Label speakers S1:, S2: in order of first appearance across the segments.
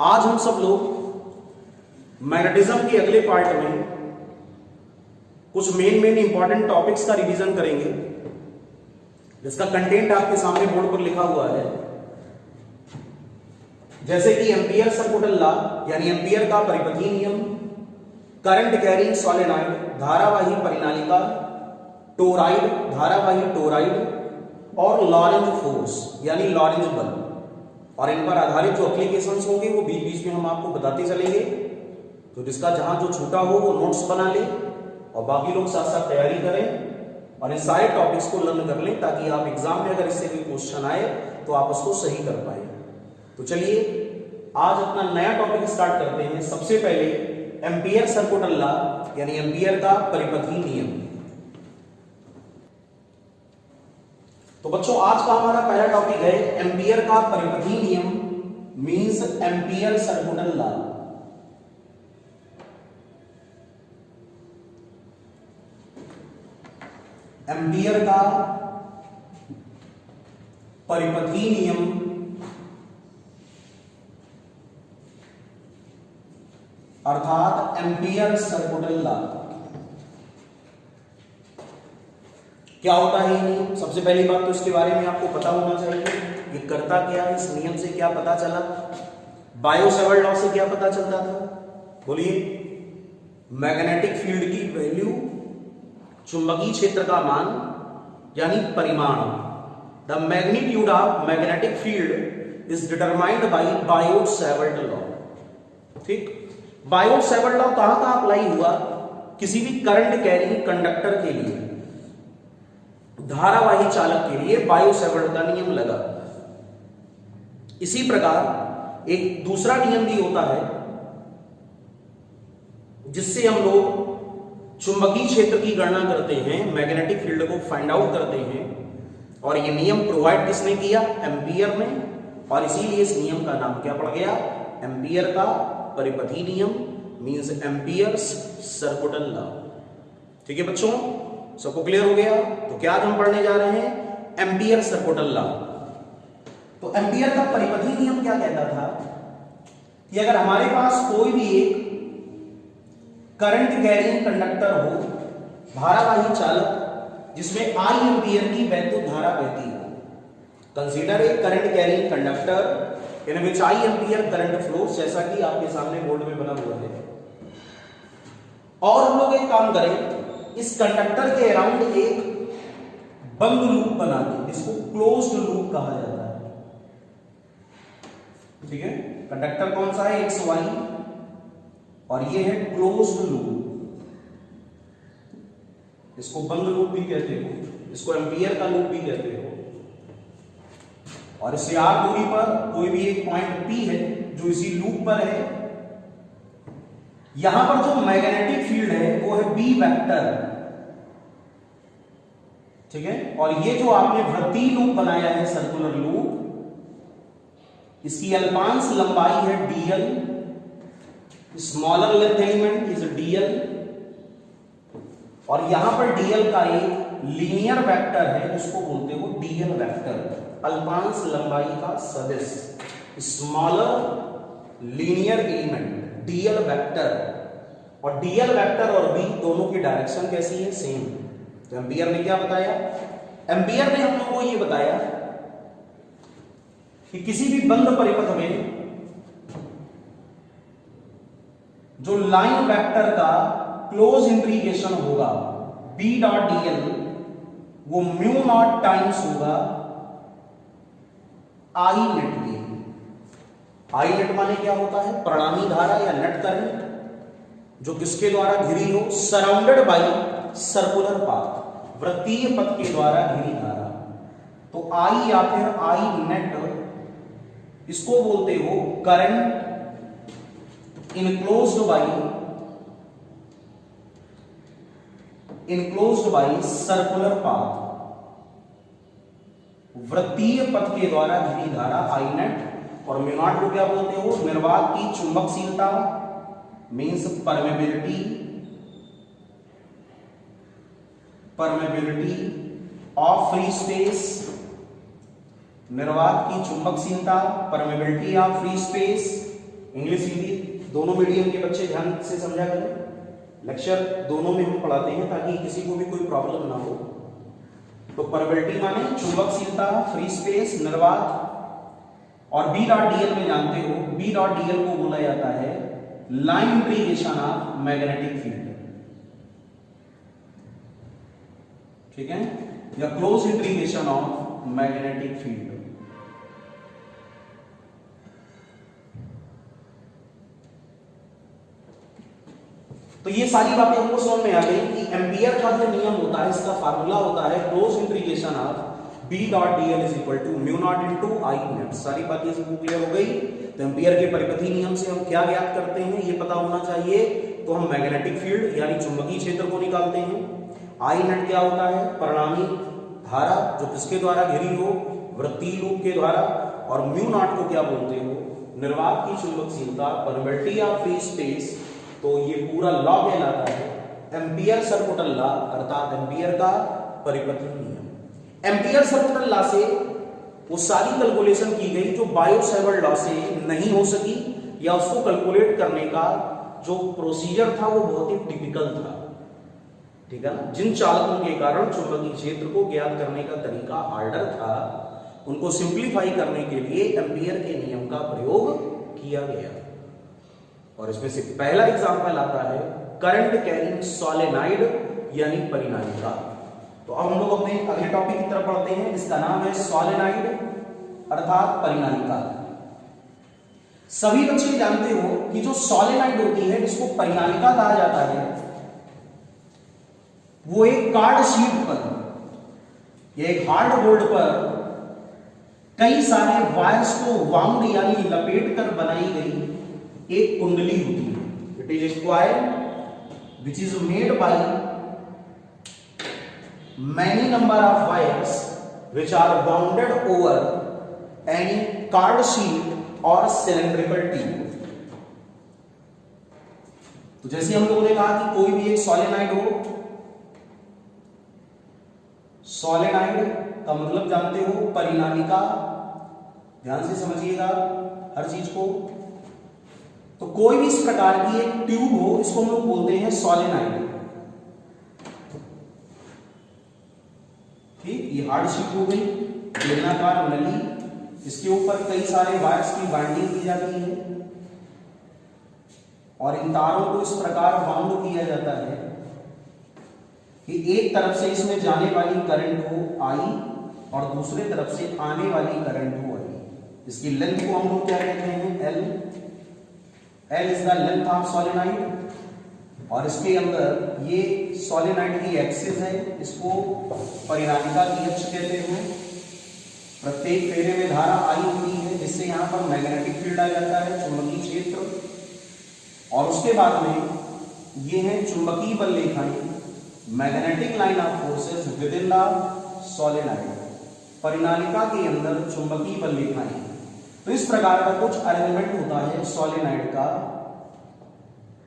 S1: आज हम सब लोग मैग्नेटिज्म के अगले पार्ट में कुछ मेन इंपॉर्टेंट टॉपिक्स का रिवीजन करेंगे, जिसका कंटेंट आपके सामने बोर्ड पर लिखा हुआ है। जैसे कि एम्पियर सर्कुटल लॉ यानी एम्पियर का परिपथीय नियम, करंट कैरिंग सॉलेनॉइड धारावाही परिनालिका, टोराइड धारावाही टोराइड और लॉरेंज फोर्स यानी लॉरेंज बल, और इन पर आधारित जो एप्लीकेशंस होंगे वो बीच बीच में हम आपको बताते चलेंगे। तो जिसका जहां जो छूटा हो वो नोट्स बना ले और बाकी लोग साथ साथ तैयारी करें और इन सारे टॉपिक्स को लर्न कर लें, ताकि आप एग्जाम में अगर इससे कोई क्वेश्चन आए तो आप उसको सही कर पाए। तो चलिए आज अपना नया टॉपिक स्टार्ट करते हैं। सबसे पहले एम्पियर सर्कुटल लॉ यानी एम्पियर का परिपथीय नियम। तो बच्चों आज का हमारा पहला टॉपिक है एम्पियर का परिपथीय नियम means ampere circuital law. Ampere का परिपथीय नियम अर्थात एम्पियर सर्कुटल लॉ क्या होता है ये नियम? सबसे पहली बात तो इसके बारे में आपको पता होना चाहिए, ये करता क्या है, इस नियम से क्या पता चला, बायो-सेवर्ट लॉ से क्या पता चलता था? बोलिए। मैग्नेटिक फील्ड की वैल्यू, चुंबकीय क्षेत्र का मान यानी परिमाण, the magnitude of magnetic field is determined by Biot-Savart law. ठीक, बायो-सेवर्ट लॉ कहां अप्लाई हुआ? किसी भी करंट कैरिंग कंडक्टर के लिए, धारावाही चालक के लिए बायो-सेवर्ट का नियम लगा। इसी प्रकार एक दूसरा नियम भी होता है जिससे हम लोग चुंबकीय क्षेत्र की गणना करते हैं, मैग्नेटिक फील्ड को फाइंड आउट करते हैं, और ये नियम प्रोवाइड किसने किया? एम्पियर ने, और इसीलिए इस नियम का नाम क्या पड़ गया? एम्पियर का परिपथीय नियम मींस एम्पियर्स सर्कुटल लॉ। ठीक है बच्चों, सबको क्लियर हो गया? तो क्या आज हम पढ़ने जा रहे हैं? Ampere circuital law. तो एम्पियर का परिपथीय नियम क्या कहता था कि अगर हमारे पास कोई भी एक करंट कैरिंग कंडक्टर हो, धारावाही चालक, जिसमें आई एम्पियर की वैद्युत धारा बहती हो, consider a current carrying conductor in which I ampere current flows, जैसा कि आपके सामने बोर्ड में बना हुआ है। और हम लोग एक काम करें, इस कंडक्टर के अराउंड एक बंद लूप बना दें, जिसको क्लोज्ड लूप कहा जाता है। ठीक है, कंडक्टर कौन सा है? एक्स वाई, और ये है क्लोज्ड लूप। इसको बंद लूप भी कहते हो, इसको एम्पियर का लूप भी कहते हो। और इससे आर दूरी पर कोई भी एक पॉइंट पी है जो इसी लूप पर है। यहां पर जो मैग्नेटिक फील्ड है वो है बी वेक्टर। ठीक है, और ये जो आपने वृत्तीय लूप बनाया है, सर्कुलर लूप, इसकी अल्पांश लंबाई है dl, smaller length element is dl, और यहां पर dl का एक लीनियर वेक्टर है जिसको बोलते हो dl वेक्टर, अल्पांश लंबाई का सदिश, smaller linear element dl vector. और dl वेक्टर और b दोनों की डायरेक्शन कैसी है? सेम। तो एम्पियर ने क्या बताया? एम्पियर ने हम लोगों को यह बताया कि किसी भी बंद परिपथ में जो लाइन वेक्टर का क्लोज इंटीग्रेशन होगा b डॉट dl, वो म्यू नॉट टाइम्स होगा आई नेट के। आई नेट माने क्या होता है? परिणामी धारा या नेट करंट, जो किसके द्वारा घिरी हो? सराउंडेड बाई सर्कुलर पाथ, वृत्तीय पथ के द्वारा घिरी धारा। तो आई या फिर आई नेट, इसको बोलते हो current enclosed by circular path, वृत्तीय पथ के द्वारा घिरी धारा आई नेट। और म्यू नॉट को क्या बोलते हो? निर्वात की चुंबकशीलता means permeability of free space, निर्वात की चुंबकशीलता, permeability of free space English Hindi दोनों मीडियम के बच्चे ध्यान से समझा करें। लेक्चर दोनों में हम पढ़ाते हैं ताकि किसी को भी कोई प्रॉब्लम ना हो। तो परबिलिटी माने चुंबकशीलता, फ्री स्पेस, निर्वात। और बी डॉट डीएल में जानते हो, बी डॉट डीएल को बोला जाता है line integration of magnetic field, ठीक है, या close integration of magnetic field. तो ये सारी बातें हमको समझ में आ गई कि एम्पियर का जो नियम होता है, इसका फार्मूला होता है close integration of B dot DL is equal to mu naught into I net. सारी बातें इसको क्लियर हो गई। तो एम्पियर के परिपथी नियम से हम क्या ज्ञात करते हैं ये पता होना चाहिए। तो हम मैग्नेटिक फील्ड यानी चुंबकीय क्षेत्र को निकालते हैं। आई नेट क्या होता है, परिणामी धारा जो किसके द्वारा घिरी हो, वृत्तीय लूप के द्वारा। और म्यू नॉट को क्या बोलते हो, निर्वात की चुंबकशीलता, परमिटिविटी ऑफ फ्री स्पेस। तो ये पूरा लॉ कहलाता है एम्पियर सर्कुटल लॉ, अर्थात एम्पियर का परिपथी नियम। एम्पियर सर्कुटल लॉ से वो सारी कैलकुलेशन की गई जो बायो-सैवर्ट लॉ से नहीं हो सकी, या उसको कैलकुलेट करने का जो प्रोसीजर था वो बहुत ही टिपिकल था, ठीक है ना। जिन चालकों के कारण चुंबकीय क्षेत्र को ज्ञात करने का तरीका हार्डर था, उनको सिंप्लीफाई करने के लिए एम्पियर के नियम का प्रयोग किया गया। और इसमें से पहला एग्जांपल आता है करंट कैरिंग सोलेनॉइड यानी परिनालिका। तो अब हम लोग अपने अगले टॉपिक की तरफ बढ़ते हैं। इसका नाम है सोलेनॉइड अर्थात परिनालिका। सभी बच्चे जानते हो कि जो सोलेनॉइड होती है, इसको परिनालिका कहा जाता है, वो एक कार्ड शीट पर या एक हार्ड बोर्ड पर कई सारे वायर्स को वाउंड यानी लपेट कर बनाई गई एक कुंडली होती है। It is square which is made by many number of wires which are bounded over any card sheet और सिलेंड्रिकल ट्यूब। तो जैसे हम लोगों ने कहा कि कोई भी एक सोलेनॉइड हो, सोलेनॉइड का मतलब जानते हो परिनालिका, ध्यान से समझिएगा हर चीज को। तो कोई भी इस प्रकार की एक ट्यूब हो, इसको हम लोग बोलते हैं सोलेनॉइड, ठीक। ये हार्ड शीट हो गई, बेलनाकार नली, इसके ऊपर कई सारे वायर्स की बाइंडिंग की जाती है और इन तारों को इस प्रकार बाउंड किया जाता है कि एक तरफ से इसमें जाने वाली करंट हो I और दूसरे तरफ से आने वाली करंट हो I। इसकी लेंथ को हम लोग क्या कहते हैं, L is the length of solenoid. और इसके अंदर ये सोलेनॉइड की एक्सिस है, इसको परिनालिका की अक्ष कहते हैं। प्रत्येक फेरे में धारा I होती है, जिससे यहाँ पर मैग्नेटिक फील्ड आ जाता है, चुंबकीय क्षेत्र। और उसके बाद में ये है चुंबकीय बल रेखाएं, magnetic line of forces within the solenoid. परिनालिका के अंदर चुंबकीय बल रेखाएं। तो इस प्रकार का कुछ अरेंजमेंट होता है सोलेनॉइड का,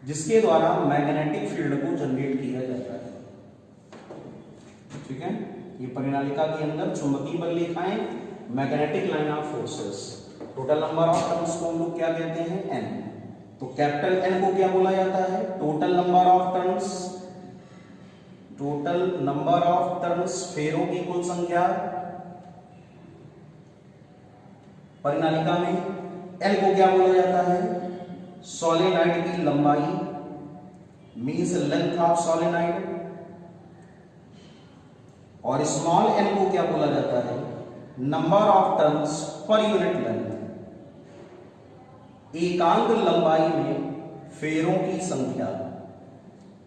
S1: जिसके द्वारा मैग्नेटिक फील्ड को जनरेट किया जाता है, ठीक है। ये परिनालिका के अंदर चुंबकीय बल रेखाएं, magnetic line of forces. Total number of turns को हम लोग क्या कहते हैं, N। तो कैपिटल N को क्या बोला जाता है, total number of turns. Total number of turns, फेरों की कुल संख्या। परिनालिका में L को क्या बोला जाता है, सोलेनॉइड की लंबाई, मींस लेंथ ऑफ सोलेनॉइड। और स्मॉल n को क्या बोला जाता है, number of turns per unit length. एकांक लंबाई में फेरों की संख्या।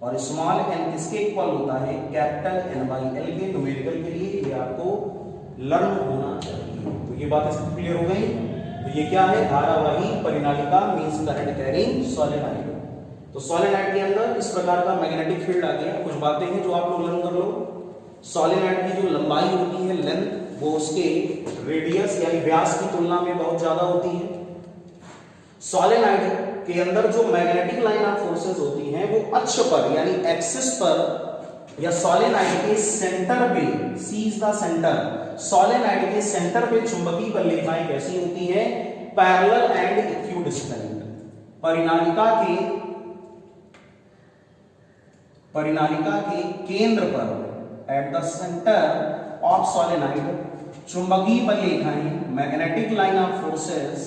S1: और स्मॉल n किसके इक्वल होता है, कैपिटल N बाई L के। न्यूमेरिकल के लिए ये आपको लर्न होना चाहिए। तो ये बात इसकी क्लियर हो गई। तो ये क्या है, धारावाही परिनालिका मींस करंट कैरिंग सोलेनॉइड। तो सोलेनॉइड के अंदर इस प्रकार का मैग्नेटिक फील्ड आ गया। कुछ बातें हैं जो आप लोग लर्न कर लो। सोलेनॉइड की जो लंबाई होती है, लेंथ, वो उसके रेडियस यानी व्यास की तुलना में बहुत ज्यादा होती है। सोलेनॉइड के अंदर जो मैग्नेटिक लाइन ऑफ फोर्सेस होती हैं, वो अक्ष पर यानी एक्सिस पर या सोलेनॉइड के सेंटर पे, सी इज द सेंटर, सोलेनॉइड के सेंटर पे चुंबकीय बल रेखाएं कैसी होती है, पैरेलल एंड इक्विडिस्टेंट। परिनालिका के केंद्र पर, at the centre of solenoid, चुंबकीय बल रेखाएं, मैग्नेटिक लाइन ऑफ फोर्सेस,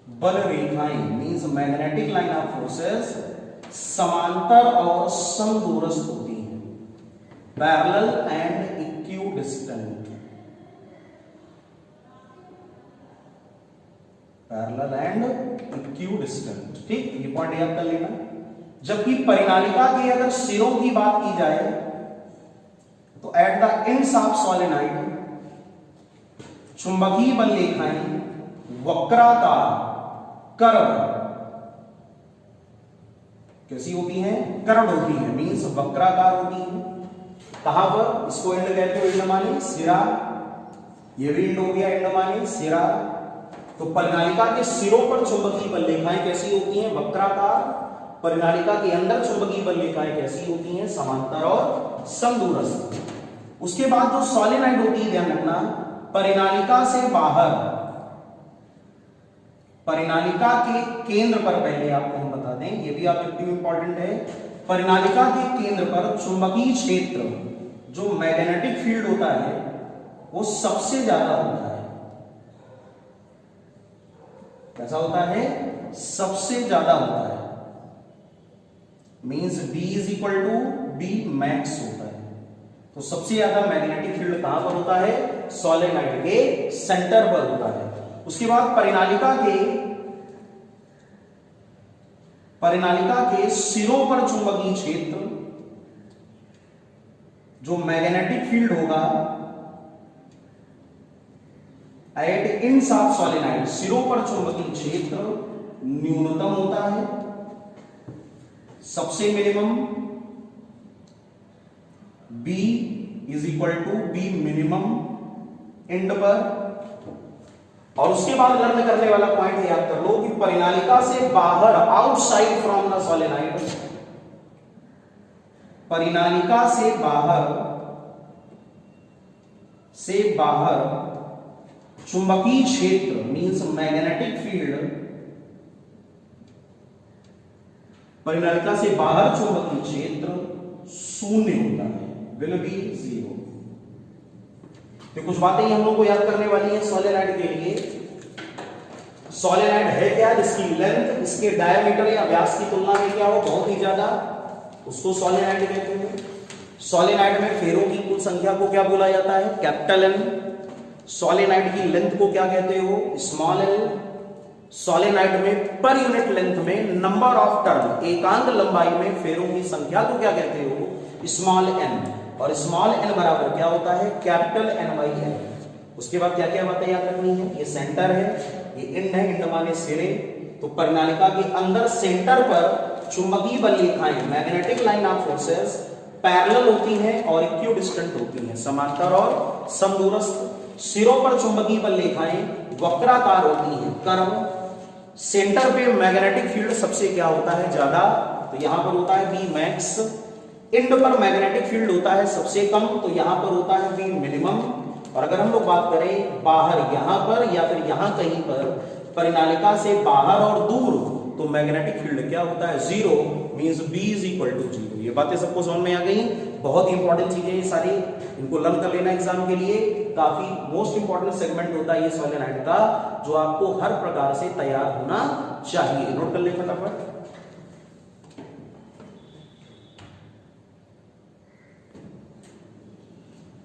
S1: बल रेखाएं means magnetic line of forces समांतर और समदूरस्थ होती हैं, parallel and equidistant, parallel and equidistant. ठीक, ये पॉइंट याद कर लेना। जबकि परिनालिका के अगर सिरों की बात की जाए तो at the ends of solenoid चुंबकीय बल रेखाएं वक्राकार, कर्व, कैसी होती हैं? कर्व होती हैं, मींस वक्राकार होती हैं। कहां पर? इसको एंड कहते हो, एंड माने सिरा, ये भी एंड हो गया, एंड माने सिरा। तो परिनालिका के सिरों पर चुंबकीय बल रेखाएं कैसी होती हैं? वक्राकार। परिनालिका के अंदर चुंबकीय बल रेखाएं कैसी होती हैं? समांतर और समदूरस्थ। उसके बाद जो सोलेनॉइड होती है, ध्यान रखना, परिनालिका से बाहर, परिनालिका के केंद्र पर, पहले आपको हम बता दें, ये भी आपके लिए इंपॉर्टेंट है, परिनालिका के केंद्र पर चुंबकीय क्षेत्र, जो मैग्नेटिक फील्ड होता है, वो सबसे ज्यादा होता है। कैसा होता है? सबसे ज्यादा होता है, means D is equal to B max होता है। तो सबसे ज्यादा मैग्नेटिक फील्ड कहां पर होता है? सोलेनॉइड के सेंटर पर होता है। उसके बाद परिनालिका के सिरों पर चुंबकीय क्षेत्र, जो मैग्नेटिक फील्ड होगा एट एंड्स ऑफ सोलेनॉइड, सिरों पर चुंबकीय क्षेत्र न्यूनतम होता है, सबसे minimum B is equal to B minimum end पर। और उसके बाद लर्न करने वाला पॉइंट याद कर लो कि परिनालिका से बाहर, आउटसाइड फ्रॉम द सोलेनॉइड, परिनालिका से बाहर चुंबकीय क्षेत्र मींस मैग्नेटिक फील्ड, परिनालिका से बाहर चुंबकीय क्षेत्र शून्य होता है, विल बी 0। तो कुछ बातें ही हम लोग को याद करने वाली हैं सोलेनॉइड के लिए। सोलेनॉइड है क्या? जिसकी लेंथ इसके डायमीटर या व्यास की तुलना में क्या हो? बहुत ही ज्यादा, उसको सोलेनॉइड कहते हैं। सोलेनॉइड में फेरों की कुल संख्या को क्या बोला जाता है? Capital N। सोलेनॉइड की लेंथ को क्या कहते हो? Small l। सोलेनॉइड में पर यूनिट लेंथ में नंबर ऑफ टर्न, एकांक लंबाई में फेरों की संख्या को क्या कहते हो? Small n। और स्मॉल n बराबर क्या होता है? Capital N/L। उसके बाद क्या क्या बातें याद रखनी है? ये सेंटर है, ये एंड है, एंड माने सिरे। तो परिनालिका के अंदर सेंटर पर चुंबकीय बल रेखाएं, magnetic line of forces parallel होती हैं और इक्विडिस्टेंट होती हैं, समांतर और समदूरस्थ। सिरों पर चुंबकीय बल रेखाएं वक्राकार होती हैं, कर्व। सेंटर पे मैग्नेटिक फील्ड सबसे क्या होता है? ज्यादा, तो यहां पर होता है B मैक्स। एंड पर मैग्नेटिक फील्ड होता है सबसे कम, तो यहां पर होता है B मिनिमम। और अगर हम लोग बात करें बाहर, यहां पर या फिर यहां कहीं पर, परिनालिका से बाहर और दूर, तो मैग्नेटिक फील्ड क्या होता है? 0, means B is equal to 0। ये बातें सबको समझ में आ गई? बहुत ही इंपॉर्टेंट चीजें ये सारी, इनको लर्न कर लेना एग्जाम के लिए। काफी मोस्ट इंपॉर्टेंट सेगमेंट होता है ये सोलेनॉइड का, जो आपको हर प्रकार से तैयार होना चाहिए। नोट कर ले फटाफट।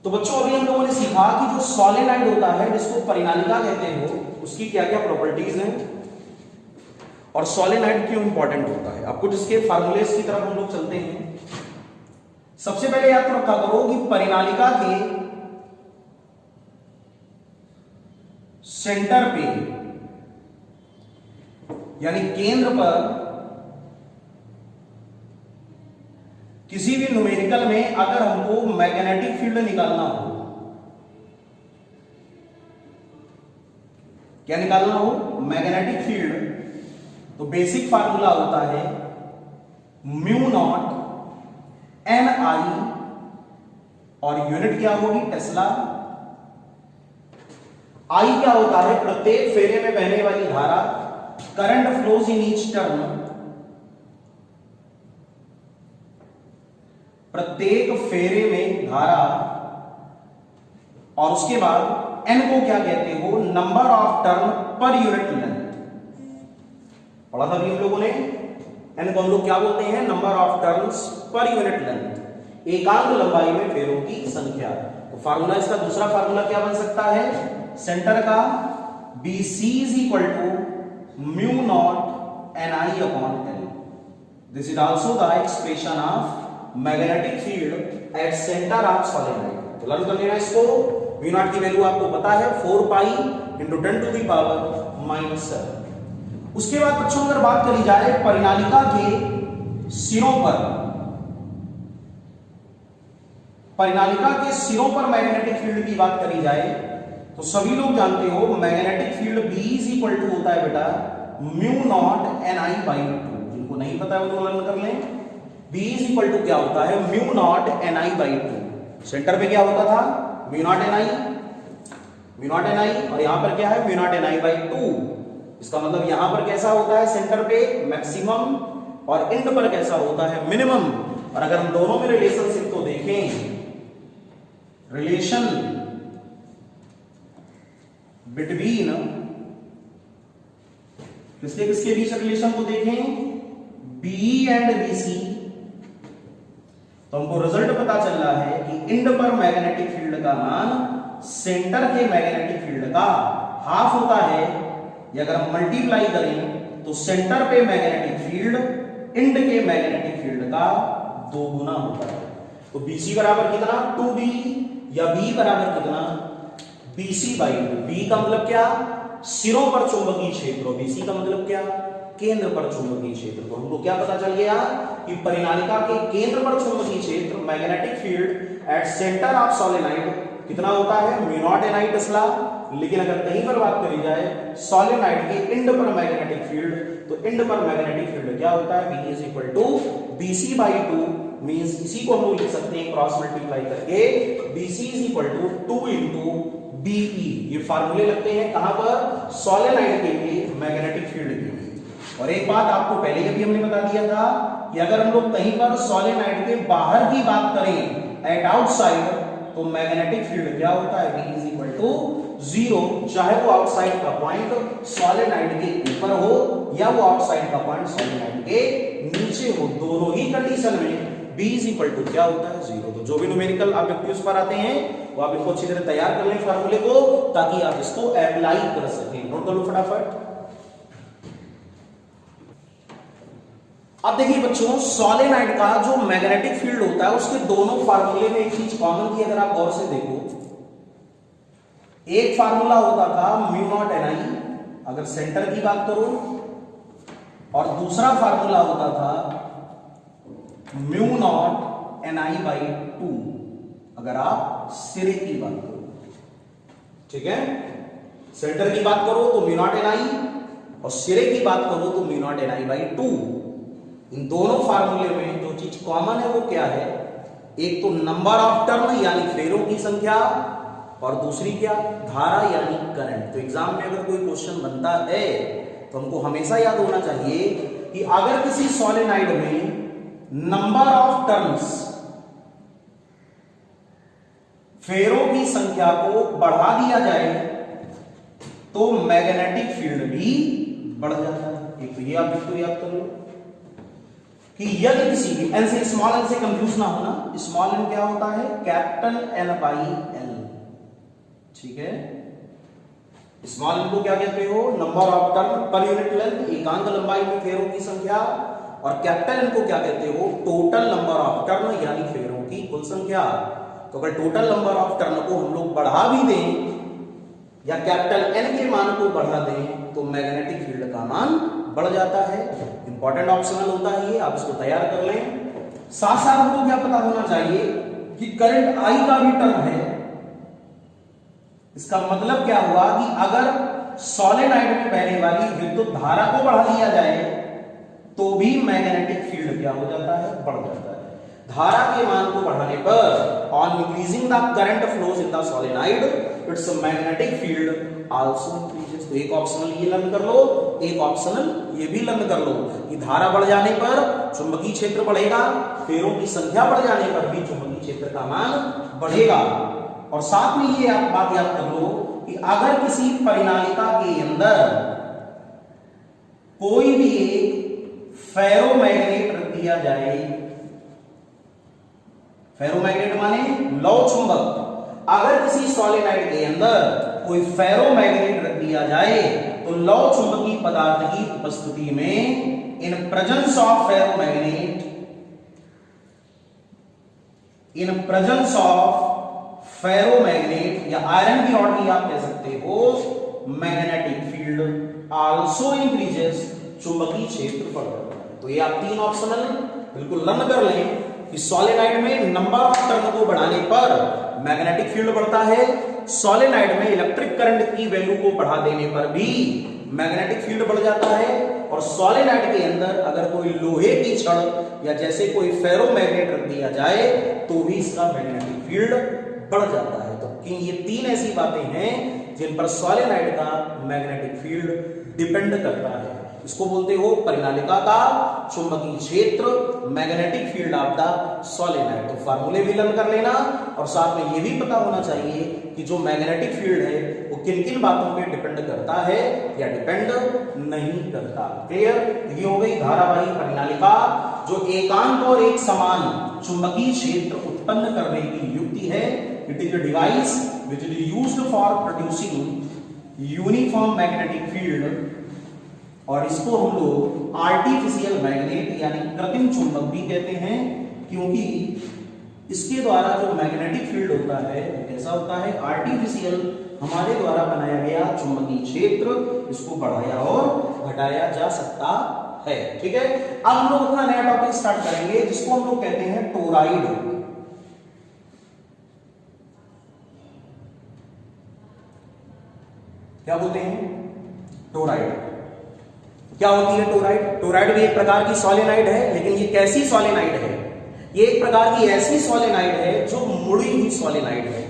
S1: तो बच्चों, अभी हम लोगों ने सीखा कि जो सोलेनॉइड होता है, जिसको परिनालिका कहते हो, उसकी क्या क्या प्रॉपर्टीज हैं और सोलेनॉइड क्यों इंपॉर्टेंट होता है। आपको जिसके फार्मूलेस की तरफ हम लोग चलते हैं। सबसे पहले याद रखा करो कि परिनालिका के सेंटर पे, यानी केंद्र पर, किसी भी न्यूमेरिकल में अगर हमको मैग्नेटिक फील्ड निकालना हो, क्या निकालना हो? मैग्नेटिक फील्ड, तो बेसिक फार्मूला होता है म्यू नॉट NI, और यूनिट क्या होगी? टेस्ला। I क्या होता है? प्रत्येक फेरे में बहने वाली धारा, current flows in each turn, प्रत्येक फेरे में धारा, और उसके बाद एन को क्या कहते हो, नंबर ऑफ टर्न पर यूनिट लेंथ। पढ़ा था अभी हम लोगों ने, एन को हम लोग क्या बोलते हैं, number of turns per unit length, एकांक लंबाई में फेरों की संख्या। तो फार्मूला, इसका दूसरा फार्मूला क्या बन सकता है, सेंटर का BC is equal to mu naught NI upon L। This is also the expression of magnetic field at centre of solenoid. तो लर्न कर लेना इसको। म्यू नॉट की वैल्यू आपको पता है 4 pi into 10 to the power -7। उसके बाद बच्चों अगर बात करी जाए परिनालिका के सिरों पर, परिनालिका के सिरों पर मैग्नेटिक फील्ड की बात करी जाए तो सभी लोग जानते हो magnetic field B is equal to होता है बेटा म्यू नॉट NI/2। जिनको नहीं पता है वो लर्न कर लें। B इज इक्वल टू क्या होता है, म्यू नॉट NI/2। सेंटर पे क्या होता था, म्यू नॉट NI, और यहां पर क्या है, म्यू नॉट NI/2। इसका मतलब यहां पर कैसा होता है, सेंटर पे मैक्सिमम और एंड पर कैसा होता है, मिनिमम। और अगर हम दोनों में रिलेशनशिप को देखें, रिलेशन बिटवीन किसके किसके बीच रिलेशन को देखें, BE एंड BC, तो हमको रिजल्ट पता चल रहा है कि एंड पर मैग्नेटिक फील्ड का मान सेंटर के मैग्नेटिक फील्ड का हाफ होता है। या अगर हम मल्टीप्लाई करें तो सेंटर पे मैग्नेटिक फील्ड एंड के मैग्नेटिक फील्ड का 2 गुना होता है। तो BC बराबर कितना, 2B, या B बराबर कितना, BC/2। B का मतलब क्या, सिरों पर चुंबकीय क्षेत्र, और BC का मतलब क्या, केंद्र पर चुंबकीय क्षेत्र। तो हमको क्या पता चल गया कि परिनालिका के केंद्र पर चुंबकीय क्षेत्र magnetic field at centre of solenoid कितना होता है, म्यू नॉट NI टेस्ला। लेकिन अगर कहीं पर बात करी जाए सोलेनॉइड के एंड पर मैग्नेटिक फील्ड, तो एंड पर मैग्नेटिक फील्ड क्या होता है, B is equal to BC/2। Means इसी को हम लोग लिख सकते हैं क्रॉस मल्टीप्लाई करके, BC is equal to 2 into BE। ये फार्मूले लगते हैं कहां पर, सोलेनॉइड के लिए, मैग्नेटिक फील्ड के लिए। और एक बात आपको पहले भी हमने बता दिया था कि अगर हम लोग कहीं पर सोलेनॉइड के बाहर की बात करें, एट आउटसाइड, तो मैग्नेटिक फील्ड क्या होता है, B इज इक्वल टू 0। चाहे वो आउटसाइड का पॉइंट सोलेनॉइड के ऊपर हो या वो आउटसाइड का पॉइंट सोलेनॉइड के नीचे हो, दोनों ही कंडीशन में B इज इक्वल टू क्या होता है, 0। तो जो भी न्यूमेरिकल ऑब्जेक्टिव्स पर आते हैं वो आप इनको अच्छी तरह तैयार कर लें फार्मूले को, ताकि आप इसको अप्लाई कर सकें। नोट कर लो फटाफट। अब देखिए बच्चों, सोलेनॉइड का जो मैग्नेटिक फील्ड होता है उसके दोनों फार्मूले में एक चीज कॉमन थी। अगर आप गौर से देखो, एक फार्मूला होता था म्यू नॉट NI अगर सेंटर की बात करो, और दूसरा फार्मूला होता था म्यू नॉट NI/2 अगर आप सिरे की बात करो। ठीक है, सेंटर की बात करो तो म्यू नॉट NI, और सिरे की बात करो तो म्यू नॉट NI/2। इन दोनों फार्मूले में जो चीज कॉमन है वो क्या है, एक तो नंबर ऑफ टर्न यानी फेरों की संख्या, और दूसरी क्या, धारा यानी करंट। तो एग्जाम में अगर कोई क्वेश्चन बनता है तो हमको हमेशा याद होना चाहिए कि अगर किसी सोलेनॉइड में नंबर ऑफ टर्न्स, फेरों की संख्या को बढ़ा दिया जाए तो मैग्नेटिक फील्ड भी बढ़ जाता है। एक तो ये आप इसको याद कर लो कि यदि किसी भी एन से, स्मॉल एन से कंफ्यूज ना होना, स्मॉल एन क्या होता है, कैपिटल N/L। ठीक है, स्मॉल एन को क्या कहते हो, नंबर ऑफ टर्न पर यूनिट लेंथ, एकांक लंबाई में फेरों की संख्या, और कैपिटल एन को क्या कहते हो, टोटल नंबर ऑफ टर्न यानी फेरों की कुल संख्या। तो अगर टोटल नंबर ऑफ टर्न को हम लोग बढ़ा भी दें या कैपिटल एन के मान को बढ़ा दें तो मैग्नेटिक फील्ड का मान बढ़ जाता है। इंपॉर्टेंट ऑप्शनल होता है ये, आप इसको तैयार कर लें। साथ साथ हमको क्या पता होना चाहिए कि करंट I का भी टर्म है। इसका मतलब क्या हुआ कि अगर सोलेनॉइड में बहने वाली विद्युत धारा को बढ़ा दिया जाए तो भी मैग्नेटिक फील्ड क्या हो जाता है, बढ़ जाता है। धारा के मान को बढ़ाने पर on increasing the current flows in the solenoid it's magnetic field also increases. तो एक ऑप्शनल ये लर्न कर लो, एक ऑप्शनल ये भी लर्न कर लो कि धारा बढ़ जाने पर चुंबकीय क्षेत्र बढ़ेगा, फेरों की संख्या बढ़ जाने पर भी चुंबकीय क्षेत्र का मान बढ़ेगा। और साथ में ये आप बात याद कर लो कि अगर किसी परिनालिका के अंदर कोई भी एक फेरोमैग्नेट रख दिया जाए, फेरोमैग्नेट माने लौह चुंबक, अगर किसी सॉलिनॉइड के अंदर कोई फेरोमैग्नेट रख दिया जाए तो लौह चुंबकीय पदार्थ की उपस्थिति में in presence of ferromagnet, in presence of ferromagnet या आयरन की रॉड भी आप कह सकते हो, मैग्नेटिक फील्ड आल्सो इंक्रीजेस, चुंबकीय क्षेत्र बढ़ जाता है। तो ये आप तीन ऑप्शनल बिल्कुल लर्न कर लें कि सोलेनॉइड में नंबर ऑफ टर्न को बढ़ाने पर मैग्नेटिक फील्ड बढ़ता है, सोलेनॉइड में इलेक्ट्रिक करंट की वैल्यू को बढ़ा देने पर भी मैग्नेटिक फील्ड बढ़ जाता है, और सोलेनॉइड के अंदर अगर कोई लोहे की छड़ या जैसे कोई फेरोमैग्नेट रख दिया जाए तो भी इसका मैग्नेटिक फील्ड बढ़ जाता है। तो ये तीन ऐसी बातें हैं जिन पर सोलेनॉइड का मैग्नेटिक फील्ड डिपेंड करता है। इसको बोलते हो परिनालिका का चुंबकीय क्षेत्र, magnetic field of the solenoid. तो फार्मूले भी लर्न कर लेना, और साथ में ये भी पता होना चाहिए कि जो मैग्नेटिक फील्ड है वो किन किन बातों पे डिपेंड करता है या डिपेंड नहीं करता। क्लियर? ये हो गई धारावाही परिनालिका, जो एकांत और एक समान चुंबकीय क्षेत्र उत्पन्न करने की युक्ति है। It is a device which is used for producing uniform magnetic field, और इसको हम लोग आर्टिफिशियल मैग्नेट यानी कृत्रिम चुंबक भी कहते हैं, क्योंकि इसके द्वारा जो मैग्नेटिक फील्ड होता है कैसा होता है, आर्टिफिशियल, हमारे द्वारा बनाया गया चुंबकीय क्षेत्र, इसको बढ़ाया और घटाया जा सकता है। ठीक है, अब हम लोग अपना नया टॉपिक स्टार्ट करेंगे जिसको हम लोग कहते हैं टोराइड। क्या बोलते हैं? टोराइड। क्या होती है टोराइड? टोराइड भी एक प्रकार की सोलेनॉइड है, लेकिन ये कैसी सोलेनॉइड है? ये एक प्रकार की ऐसी सोलेनॉइड है जो मुड़ी हुई सोलेनॉइड है,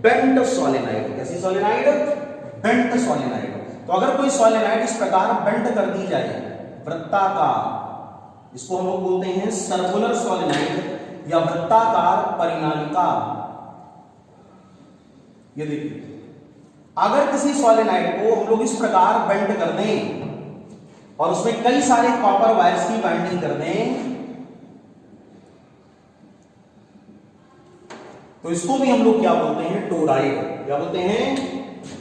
S1: बेंट सोलेनॉइड। कैसी सोलेनॉइड? Bent solenoid. तो अगर कोई सोलेनॉइड इस प्रकार बेंट कर दी जाए, वृत्ताकार, इसको हम लोग बोलते हैं सर्कुलर सोलेनॉइड या वृत्ताकार परिनालिका। ये देखिए, अगर किसी सोलेनॉइड को हम लोग इस प्रकार बेंट कर दें और उसमें कई सारे कॉपर वायर्स की बाइंडिंग कर दें, तो इसको भी हम लोग क्या बोलते हैं? टोराइड। क्या बोलते हैं?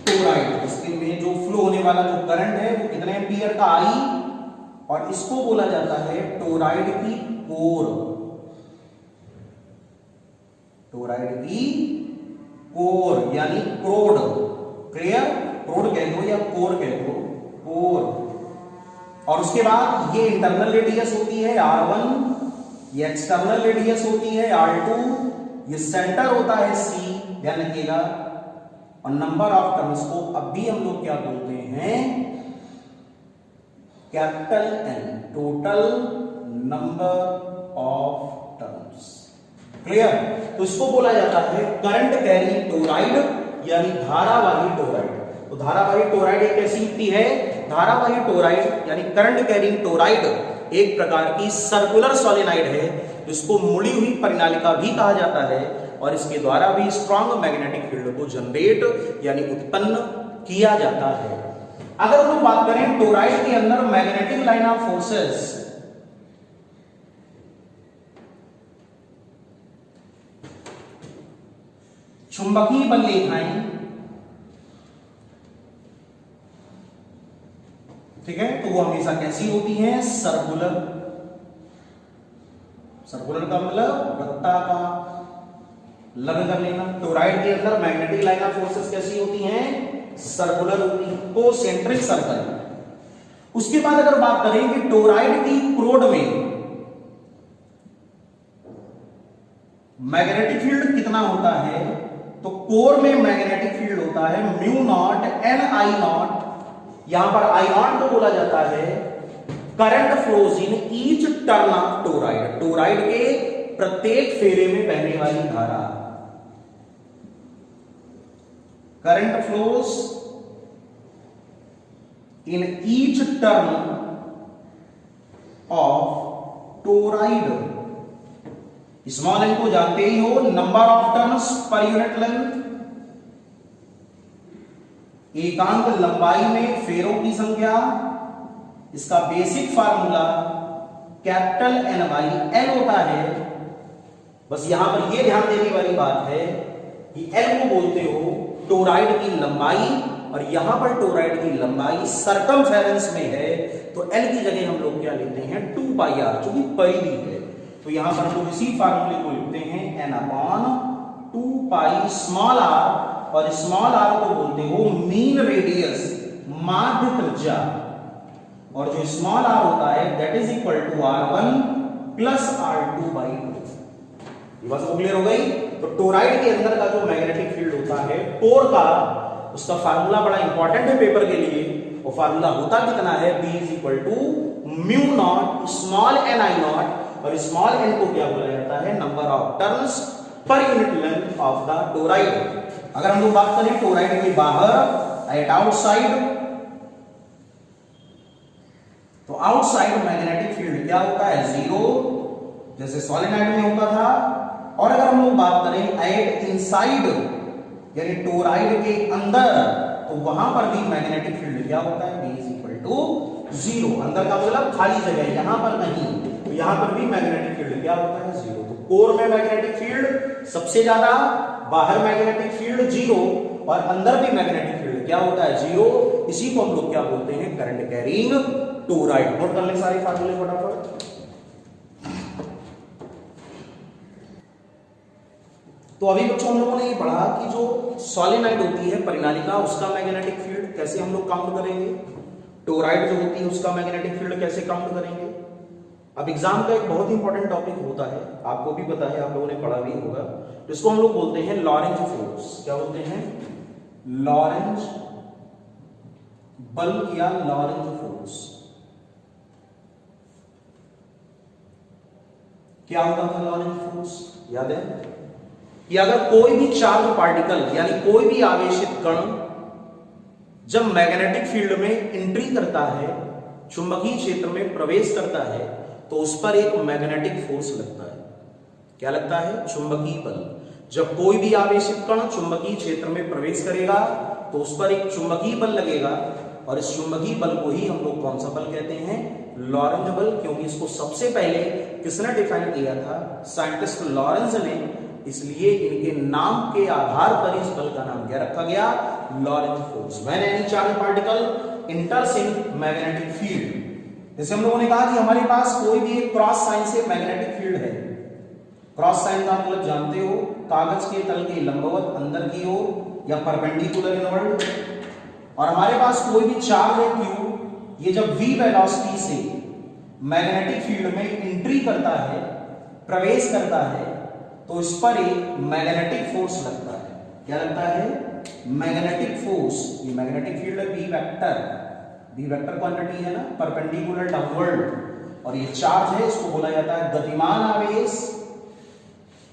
S1: टोराइड। इसके में जो फ्लो होने वाला जो करंट है वो कितने एम्पीयर का? आई, और इसको बोला जाता है टोराइड की कोर। टोराइड की कोर यानी क्रोड। क्लियर? क्रोड कह दो या कोर कह दो, कोर। और उसके बाद ये इंटरनल रेडियस होती है R1, ये एक्सटर्नल रेडियस होती है R2, ये सेंटर होता है C, ध्यान रखिएगा। और नंबर ऑफ टर्न्स को अब भी हम लोग क्या बोलते हैं? Capital N, total number of turns. Clear? तो इसको बोला जाता है करंट कैरिंग टोराइड यानी धारावाही टोराइड। तो धारावाही टोराइड एक कैसी युक्ति है? धारावाही टोराइड यानी करंट कैरिंग टोराइड एक प्रकार की सर्कुलर सोलेनॉइड है, जिसको मुड़ी हुई परिनालिका भी कहा जाता है, और इसके द्वारा भी स्ट्रॉन्ग मैग्नेटिक फील्ड को जनरेट यानी उत्पन्न किया जाता है। अगर हम लोग बात करें टोराइड के अंदर मैग्नेटिक लाइन ऑफ फोर्सेस, चुंबकीय बल रेखाएं, ठीक है, तो वो हमेशा कैसी होती हैं? सर्कुलर। सर्कुलर का मतलब वृत्ताकार। लर्न कर लेना, टोराइड के अंदर मैग्नेटिक लाइन ऑफ फोर्सेस कैसी होती हैं? सर्कुलर होती है, कोसेंट्रिक सर्कल। उसके बाद अगर बात करें कि टोराइड की क्रोड में मैग्नेटिक फील्ड कितना होता है, तो कोर में मैग्नेटिक फील्ड होता है mu naught N I naught. यहां पर आई नॉट को बोला जाता है current flows in each turn of toroid. Toroid के प्रत्येक फेरे में बहने वाली धारा। Current flows in each turn of toroid. Small N को जानते ही हो, number of turns per unit length, एकांक लंबाई में फेरों की संख्या। इसका basic formula capital N by L होता है। बस यहां पर यह ध्यान देने वाली बात है कि एल को बोलते हो टोराइड की लंबाई, और यहां पर टोराइड की लंबाई सरकमफेरेंस में है, तो एल की जगह हम लोग क्या लेते हैं 2 पाई आर, जो कि परिधि है। तो यहां पर हम लोग इसी फार्मूले को लिखते हैं N upon 2 pi small R, और स्मॉल आर को बोलते हो मीन रेडियस, माध्य त्रिज्या, और जो स्मॉल आर होता है that is equal to R1 plus R2 by 2। ये बात क्लियर हो गई। तो टोराइड के अंदर का जो मैग्नेटिक फील्ड होता है टोर का, उसका फार्मूला बड़ा इंपॉर्टेंट है पेपर के लिए। वो फार्मूला होता कितना है, B is equal to mu naught small N I naught, और स्मॉल एन को क्या बोला जाता है, number of turns per unit length of the toroid. अगर हम लोग बात करें टोराइड के बाहर एट आउटसाइड, तो आउटसाइड मैग्नेटिक फील्ड क्या होता है, 0, जैसे सॉलिनॉइड में होता था। और अगर हम लोग बात करें एट इनसाइड, यानी टोराइड के अंदर, तो वहां पर भी मैग्नेटिक फील्ड क्या होता है, B इज इक्वल टू 0। अंदर का मतलब खाली जगह, यहां पर नहीं, तो यहां पर भी मैग्नेटिक फील्ड क्या होता है, 0। तो कोर में मैग्नेटिक फील्ड सबसे ज्यादा, बाहर मैग्नेटिक फील्ड 0, और अंदर भी मैग्नेटिक फील्ड क्या होता है, 0। इसी को हम लोग क्या बोलते हैं, करंट कैरिंग टोराइड। नोट कर ले सारे फार्मूले फटाफट। तो अभी बच्चों हम लोगों ने ये पढ़ा कि जो सॉलिनॉइड होती है परिनालिका, उसका मैग्नेटिक फील्ड कैसे हम लोग काउंट करेंगे, टोराइड जो होती है उसका मैग्नेटिक फील्ड कैसे काउंट करेंगे। अब एग्जाम का एक बहुत इंपॉर्टेंट टॉपिक होता है, आपको भी पता है, आप लोगों ने पढ़ा भी होगा, जिसको हम लोग बोलते हैं लॉरेंज फोर्स। क्या बोलते हैं, लॉरेंज बल या लॉरेंज फोर्स। क्या होता था लॉरेंज फोर्स, याद है कि अगर कोई भी चार्ज पार्टिकल यानी कोई भी आवेशित कण जब मैग्नेटिक फील्ड में एंट्री करता है, चुंबकीय क्षेत्र में प्रवेश करता है, तो उस पर एक मैग्नेटिक फोर्स लगता है। क्या लगता है, चुंबकीय बल। जब कोई भी आवेशित कण चुंबकीय क्षेत्र में प्रवेश करेगा तो उस पर एक चुंबकीय बल लगेगा, और इस चुंबकीय बल को ही हम लोग कौन सा बल कहते हैं, लॉरेंज बल। क्योंकि इसको सबसे पहले किसने डिफाइन किया था, साइंटिस्ट लॉरेंज ने, इसलिए इनके नाम के आधार पर इस बल का नाम क्या रखा गया, Lorentz force. When any charge particle enters in magnetic field, जैसे हम लोगों ने कहा कि हमारे पास कोई भी एक क्रॉस साइन से मैग्नेटिक फील्ड है। क्रॉस साइन का मतलब जानते हो, कागज के तल के लंबवत अंदर की ओर या परपेंडिकुलर इनवर्ड। और हमारे पास कोई भी चार्ज है Q, ये जब v वेलोसिटी से मैग्नेटिक फील्ड में एंट्री करता है, प्रवेश करता है, तो इस पर एक मैग्नेटिक फोर्स लगता है। क्या लगता है, मैग्नेटिक फोर्स। ये मैग्नेटिक फील्ड है B vector, B vector quantity है ना, परपेंडिकुलर डाउनवर्ड, और ये चार्ज है, इसको बोला जाता है गतिमान आवेश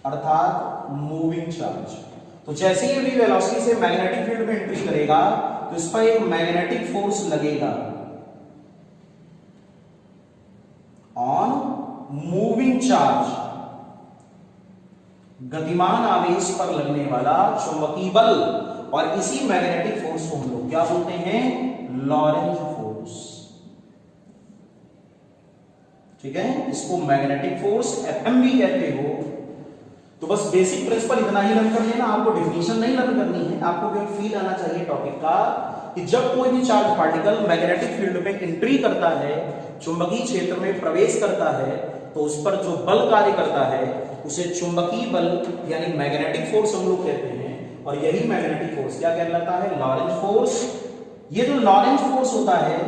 S1: अर्थात मूविंग चार्ज। तो जैसे ही V वेलोसिटी से मैग्नेटिक फील्ड में एंट्री करेगा तो इस पर एक मैग्नेटिक फोर्स लगेगा ऑन मूविंग चार्ज, गतिमान आवेश पर लगने वाला चुंबकीय बल, और इसी मैग्नेटिक फोर्स को हम लोग क्या बोलते हैं, लॉरेंज फोर्स। ठीक है, इसको मैग्नेटिक फोर्स FM भी कहते हो। तो बस बेसिक प्रिंसिपल इतना ही लर्न कर लेना, आपको डेफिनेशन नहीं लर्न करनी है, आपको केवल फील आना चाहिए टॉपिक का कि जब कोई भी चार्ज पार्टिकल मैग्नेटिक फील्ड में एंट्री करता है, चुंबकीय क्षेत्र में प्रवेश करता है, तो उस पर जो बल कार्य करता है उसे चुंबकीय बल यानी मैग्नेटिक फोर्स हम लोग कहते हैं। और यही मैग्नेटिक फोर्स क्या कहलाता है, लॉरेंज फोर्स। ये जो लॉरेंज फोर्स होता है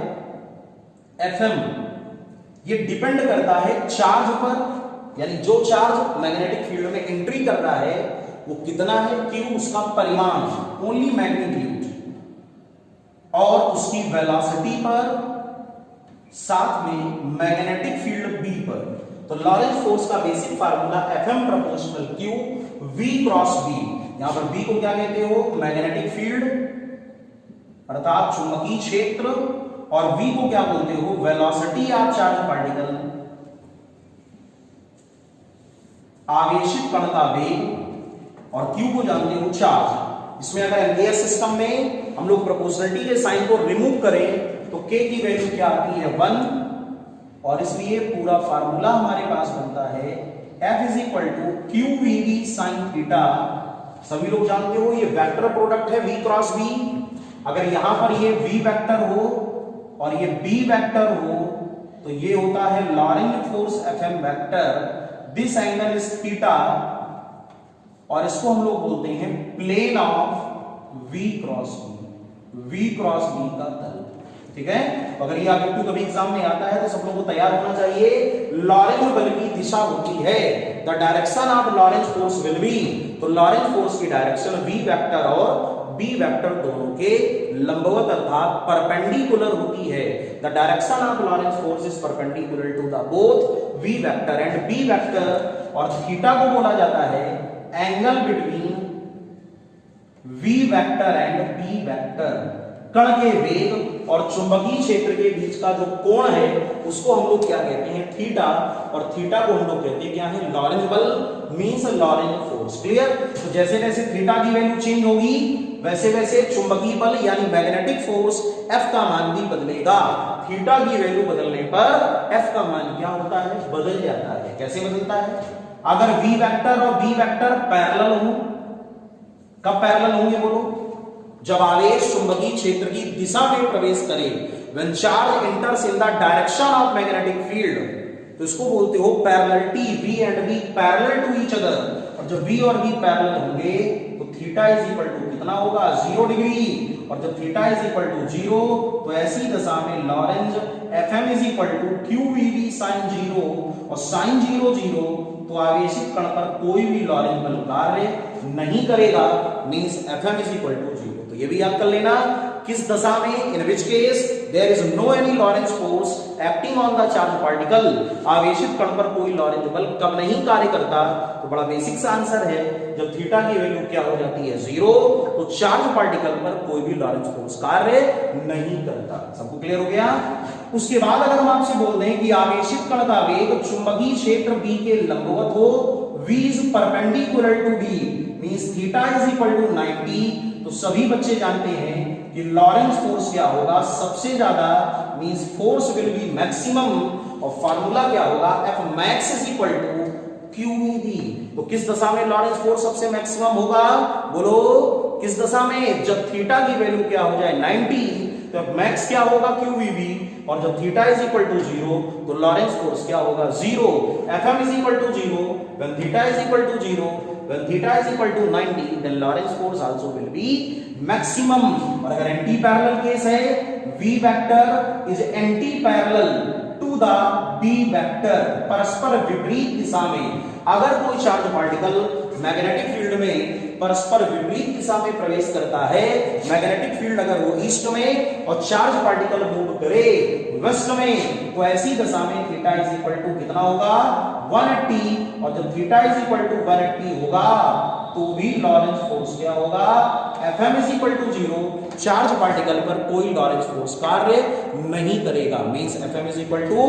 S1: FM, ये डिपेंड करता है चार्ज पर, यानी जो चार्ज मैग्नेटिक फील्ड में एंट्री कर रहा है वो कितना है, Q, उसका परिमाण, ओनली मैग्नीट्यूड, और उसकी वेलोसिटी पर, साथ में मैग्नेटिक फील्ड B पर। तो लॉरेंज फोर्स का basic formula Fm proportional Q V cross B। यहां पर B को क्या कहते हो? मैग्नेटिक फील्ड अर्थात चुंबकीय क्षेत्र, और V को क्या बोलते हो? वेलोसिटी ऑफ चार्ज पार्टिकल, आवेशित कण का वेग, और Q को जानते हो चार्ज। इसमें अगर एनकेएस सिस्टम में हम लोग प्रोपोर्शनलिटी के साइन को रिमूव करें तो K की वैल्यू क्या आती है? 1, और इसलिए पूरा फार्मूला हमारे पास बनता है F is equal to QVB sine theta. सभी लोग जानते हो ये वेक्टर प्रोडक्ट है V क्रॉस B। अगर यहां पर ये V वेक्टर हो और ये B वेक्टर हो तो ये होता है Lorentz force Fm vector, this angle is theta, और इसको हम लोग बोलते हैं plane of V cross B, V cross B का तल। ठीक है, अगर ये आपको कभी एग्जाम में आता है तो सब लोगों को तैयार होना चाहिए। लॉरेंज बल की दिशा होती है, the direction of Lorentz force will be, तो लॉरेंज फोर्स की डायरेक्शन V वेक्टर और B वेक्टर दोनों के लंबवत अर्थात परपेंडिकुलर होती है। The direction of Lorentz force is perpendicular to the both V vector and B vector, और थीटा को बोला जाता है angle between V vector and B vector. कण के वेग और चुंबकीय क्षेत्र के बीच का जो कोण है उसको हम लोग क्या कहते हैं? थीटा, और थीटा को हम लोग कहते हैं क्या है? लॉरेंज बल, मींस लॉरेंज फोर्स। क्लियर? तो जैसे जैसे थीटा की वैल्यू चेंज होगी वैसे वैसे चुंबकीय बल यानी मैग्नेटिक फोर्स F का मान भी बदलेगा। थीटा की वैल्यू बदलने पर F का मान क्या होता है? बदल जाता है। कैसे बदलता है? अगर V वेक्टर और B वेक्टर पैरेलल हो, कब पैरेलल होंगे बोलो? जब आवेश चुंबकीय क्षेत्र की दिशा में प्रवेश करे, when charge enters in the direction of magnetic field, तो इसको बोलते हो parallelity, V and B parallel to each other. और जब V और B पैरेलल होंगे तो थीटा इज इक्वल टू कितना होगा? 0 डिग्री, और जब थीटा इज इक्वल टू 0 तो ऐसी दशा में Lorentz Fm is equal to QVB sine 0, और साइन 0 0 तो आवेशित कण पर कोई भी लॉरेंज बल कार्य नहीं करेगा, means Fm is equal to 0। तो ये भी याद कर लेना, किस दशा में? In which case there is no any Lorentz force acting on the charge particle, आवेशित कण पर कोई लॉरेंज बल कब नहीं कार्य करता? तो बड़ा बेसिक सा आंसर है, जब थीटा की वैल्यू क्या हो जाती है? 0, तो चार्ज पार्टिकल पर कोई भी लॉरेंज फोर्स कार्य नहीं करता। सबको क्लियर हो गया? उसके बाद अगर हम आपसे बोल दें कि आवेशित कण का वेग चुंबकीय क्षेत्र B के लंबवत हो, V is perpendicular to B, means theta is equal to 90, तो सभी बच्चे जानते हैं कि लॉरेंज फोर्स क्या होगा? सबसे ज्यादा, means force will B maximum, और फार्मूला क्या होगा? F max is equal to QED। तो किस दशा में लॉरेंज फोर्स सबसे मैक्सिमम होगा? बोलो किस दशा में? जब थीटा की वैल्यू क्या हो जाए? 90, तो मैक्स क्या होगा? QVB, और जब थीटा इज इक्वल टू 0 तो लॉरेंज फोर्स क्या होगा? 0। Fm is equal to 0 when theta is equal to 0, when theta is equal to 90, then Lorentz force also will be maximum। और अगर एंटी पैरेलल केस है, V vector is anti parallel to the B vector, परस्पर विपरीत दिशा में। अगर कोई charge particle magnetic field में परस्पर विपरीत दिशा में प्रवेश करता है, मैग्नेटिक फील्ड अगर वो ईस्ट में और चार्ज पार्टिकल मूव करे वेस्ट में, तो ऐसी दशा में थीटा इज इक्वल टू कितना होगा? 180, और जब थीटा इज इक्वल टू 180 होगा तो भी लॉरेंज फोर्स क्या होगा? Fm is equal to 0, charge particle पर कोई लॉरेंज फोर्स कार्य नहीं करेगा, means Fm is equal to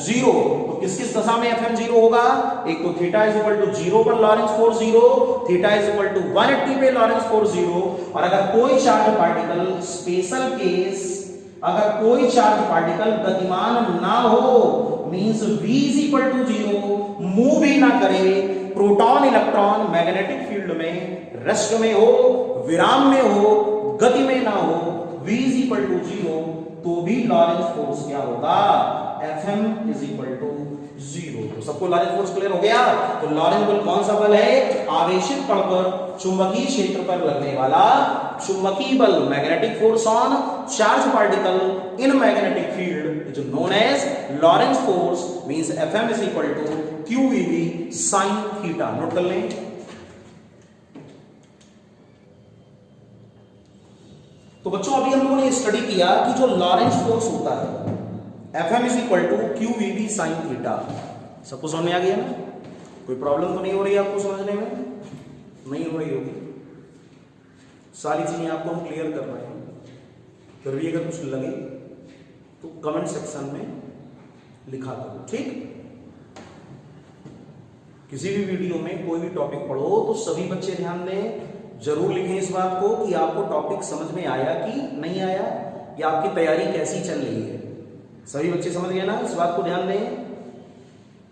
S1: 0। तो किस किस दशा में Fm 0 होगा? एक तो थीटा इज इक्वल टू 0 पर Lorentz force 0, theta is equal to 180 पे लॉरेंज फोर्स 0, और अगर कोई चार्ज पार्टिकल, स्पेशल केस, अगर कोई चार्ज पार्टिकल गतिमान ना हो, means V is equal to 0, move ही ना करे, प्रोटॉन इलेक्ट्रॉन मैग्नेटिक फील्ड में रेस्ट में हो, विराम में हो, गति में ना हो, V इज इक्वल टू 0, तो भी लॉरेंज फोर्स क्या होगा? Fm is equal to 0। तो सबको लॉरेंज फोर्स क्लियर हो गया? तो लॉरेंज बल कौन सा बल है? आवेशित कण पर चुंबकीय क्षेत्र पर लगने वाला चुंबकीय बल, magnetic force on charge particle in magnetic field is known as Lorentz force, means Fm is equal to QEB sin theta. Note कर लें। तो बच्चों अभी हम लोगों ने स्टडी किया कि जो लॉरेंज फोर्स होता है Fm is equal to QVB sin theta, सबको समझ में आ गया ना? कोई प्रॉब्लम तो नहीं हो रही आपको समझने में? नहीं हो रही होगी, सारी चीजें आपको हम क्लियर कर रहे हैं। फिर भी अगर कुछ लगे तो कमेंट सेक्शन में लिखा करो, ठीक? किसी भी वीडियो में कोई भी टॉपिक पढ़ो तो सभी बच्चे ध्यान दें, जरूर लिखें इस बात को कि आपको टॉपिक समझ में आया कि नहीं आया, या आपकी तैयारी कैसी चल रही है। सभी बच्चे समझ गए ना? इस बात को ध्यान दें।